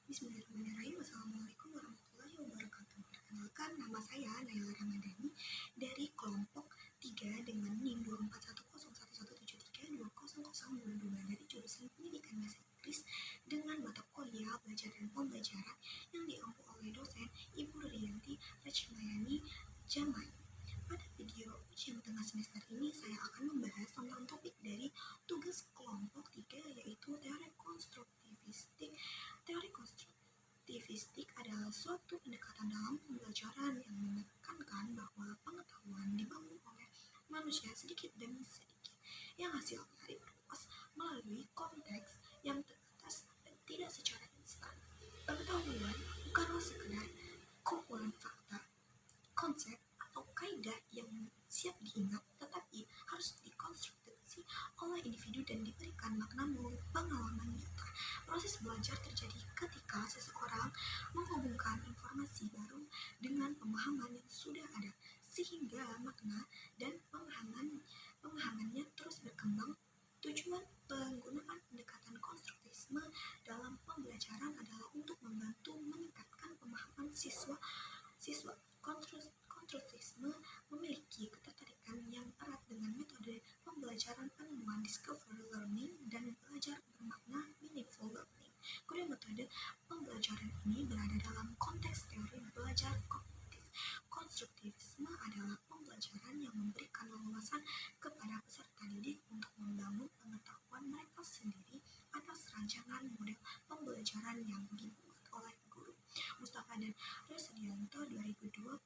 Bismillahirrahmanirrahim. Assalamualaikum warahmatullahi wabarakatuh. Perkenalkan, nama saya Naila Ramadhani dari kelompok 3 dengan NIM 241011173200022 dari jurusan Pendidikan Bahasa Inggris dengan mata kuliah belajar dan pembelajaran yang diampu oleh dosen Ibu Rianti Rachmayani Jamai. Pada video ujian tengah semester ini saya akan membahas tentang topik dari tugas kelompok 3 yaitu teori konstruktivistik. Teori konstruktivistik adalah suatu pendekatan dalam pembelajaran yang menekankan bahwa pengetahuan dibangun oleh manusia sedikit demi sedikit yang hasilnya diperluas melalui konteks yang terbatas dan tidak secara instan. Pengetahuan bukanlah sekedar kumpulan fakta, konsep, atau kaidah yang siap diingat, tetapi harus dikonstruksi oleh individu dan diberikan makna melalui pengalaman nyata. Proses belajar terjadi ketika seseorang menghubungkan informasi baru dengan pemahaman yang sudah ada, sehingga makna dan pemahamannya terus berkembang. Tujuan penggunaan pendekatan konstruktivisme dalam pembelajaran adalah untuk membantu meningkatkan pemahaman siswa. Konstruktivisme memiliki ketertarikan yang erat dengan metode pembelajaran penemuan discovery learning dan belajar bermakna meaningful learning. Kedua metode pembelajaran ini berada dalam konteks teori belajar kognitif. Konstruktivisme adalah pembelajaran yang memberikan leluasan kepada peserta didik untuk membangun pengetahuan mereka sendiri atas rancangan model pembelajaran yang dibuat oleh guru. Mustafa dan Rosdianto 2021.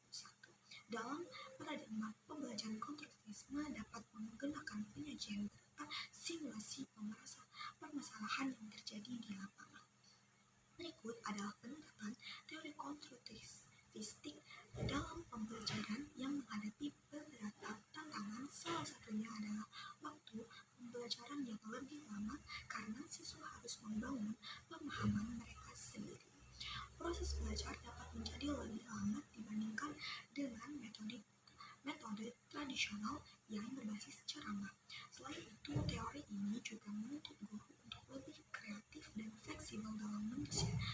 Dalam paradigma pembelajaran konstruktivisme dapat menggunakan penyajian berupa simulasi permasalahan yang terjadi di lapangan. Berikut adalah penerapan teori konstruktivistik dalam pembelajaran yang menghadapi beberapa tantangan. Salah satunya adalah waktu pembelajaran yang lebih lama karena siswa harus membangun pemahaman mereka sendiri. Proses belajar dapat menjadi lebih lambat dibandingkan dengan metode tradisional yang berbasis ceramah. Selain itu, teori ini juga menuntut guru untuk lebih kreatif dan fleksibel dalam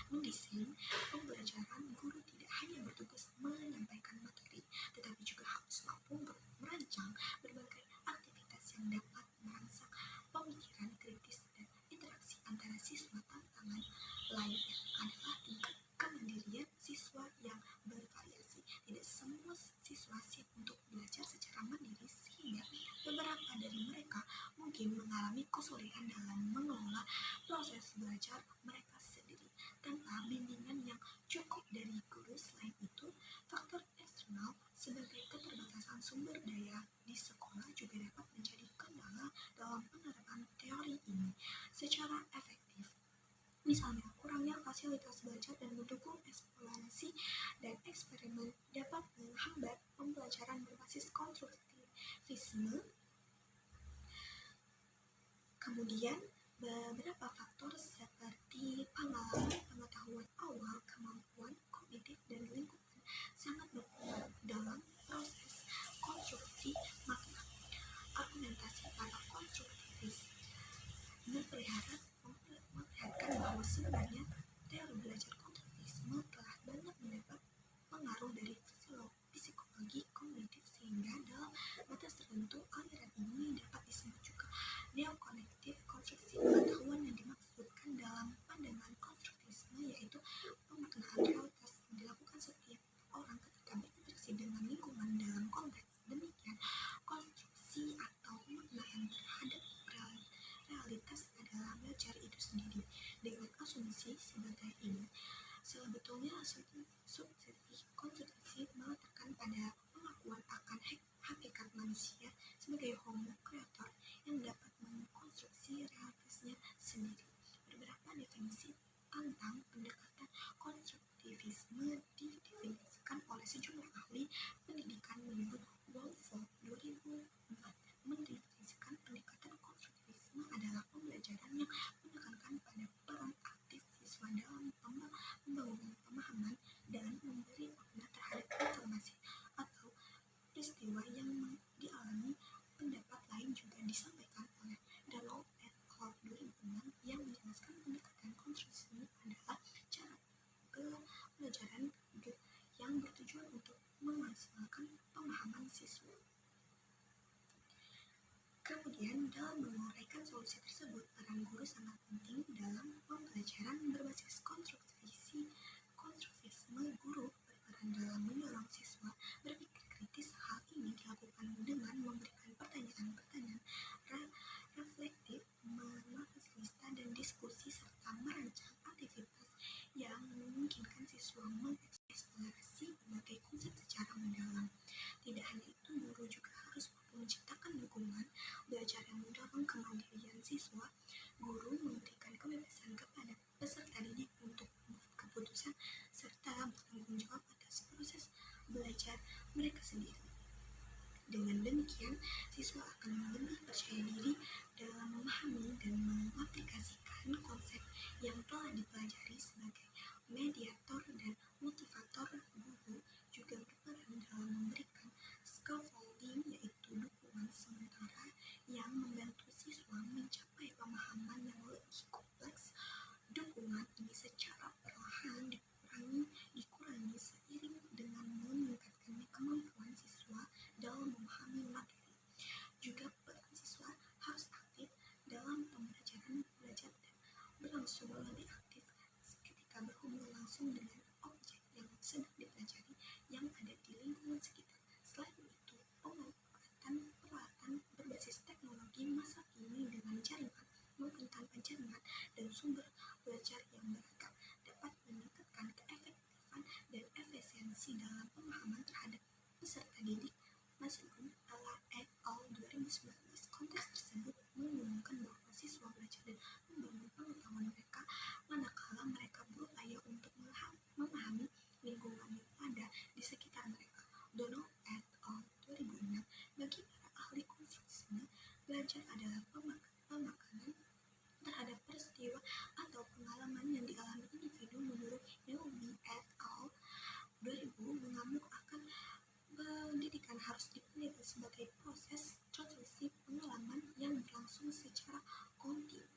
mendesain pembelajaran. Guru tidak hanya bertugas menyampaikan materi, tetapi juga harus mampu merancang berbagai aktivitas yang dapat merangsang pemikiran kritis dan interaksi antara siswa. Tantangan lainnya adalah tingkat kemandirian siswa yang bervariasi. Tidak semua siswa siap untuk belajar secara mandiri, sehingga beberapa dari mereka mungkin mengalami kesulitan dalam mengelola proses belajar mereka sendiri tanpa bimbingan yang cukup dari guru. Selain itu, faktor eksternal sebagai keterbatasan sumber daya di sekolah juga dapat menjadi kendala dalam penerapan teori ini secara efektif. Misalnya, kurangnya fasilitas belajar dan mendukung eksplorasi dan eksperimen dapat menghambat pembelajaran berbasis konstruktivisme. Kemudian, beberapa faktor seperti pengetahuan awal, kemampuan kognitif, dan lingkungan sangat berperan dalam proses konstruksi makna. Argumentasi para konstruktivis memperlihatkan bahwa sebenarnya teori belajar konstruktivisme telah banyak mendapat pengaruh dari psikologi kognitif, sehingga dalam batas tertentu aliran ini dapat disebut juga neokognitif. Konstruksi pengetahuan yang dimaksudkan dalam pandangan konstruktivisme yaitu pemaknaan realitas yang dilakukan setiap orang ketika berinteraksi dengan lingkungan dalam konteks. Demikian, konstruksi atau pemaknaan terhadap realitas adalah belajar itu sendiri dengan asumsi sebagai ini. Sebetulnya konstruksi meletakkan pada pengakuan akan hakikat manusia sebagai homo creator yang dapat mengkonstruksi realitasnya sendiri. Beberapa definisi tentang pendekatan konstruktivisme didefinisikan oleh sejumlah ahli pendidikan menyebut Wolford 2004 mendefinisikan pendekatan konstruktivisme adalah pembelajaran yang menekankan pada peran aktif siswa dalam pembangunan pemahaman dan memberi solusi tersebut, peran guru sangat penting dalam pembelajaran berbasis konstruktivisme. Guru berperan dalam mendorong siswa berpikir kritis. Hal ini dilakukan dengan memberikan pertanyaan-pertanyaan reflektif, memfasilitasi dan diskusi, serta merancang aktivitas yang memungkinkan siswa mengeksplorasi berbagai konsep secara mendalam. Tidak hanya itu, guru juga harus mampu menciptakan lingkungan belajar yang mendorong kemandirian siswa. Guru memberikan kebebasan kepada peserta didik untuk membuat keputusan serta bertanggung jawab atas proses belajar mereka sendiri. Dengan demikian, siswa akan lebih percaya diri dalam memahami dan mengaplikasikan konsep yang telah dipelajari. Sebagai mediator dan motivator, guru juga berperan dalam memberikan scaffolding, yaitu dukungan sementara yang membantu siswa mencapai pemahaman yang lebih kompleks. Dukungan ini secara perlahan dikurangi seiring dengan meningkatkan kemampuan siswa dalam memahami materi. Juga peran siswa harus aktif dalam pembelajaran, belajar dan berlangsung lebih aktif ketika berhubungan langsung dengan objek yang sedang dipelajari yang ada di lingkungan sekitar. Selain itu, pemanfaatan peralatan berbasis teknologi masa kini dengan jaringan maupun tanpa jaringan dan sumber belajar yang beragam dapat meningkatkan keefektifan dan efisiensi dalam pemahaman terhadap peserta didik. Masukun ala et al. 2019. Konteks tersebut mengumumkan bahwa siswa belajar dan membangun pengetahuan mereka manakala mereka berupaya untuk memahami lingkungan yang ada di sekitar mereka. Donald et al. 2006. Bagi para ahli konstruksi, belajar adalah pemakanan terhadap peristiwa atau pengalaman yang dialami individu. Menurut Newby et al. 2000, mengamuk akan pendidikan harus dipelajari sebagai proses transisi pengalaman yang berlangsung secara kontinu.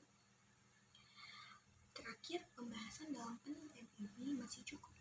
Terakhir, pembahasan dalam penelitian ini masih cukup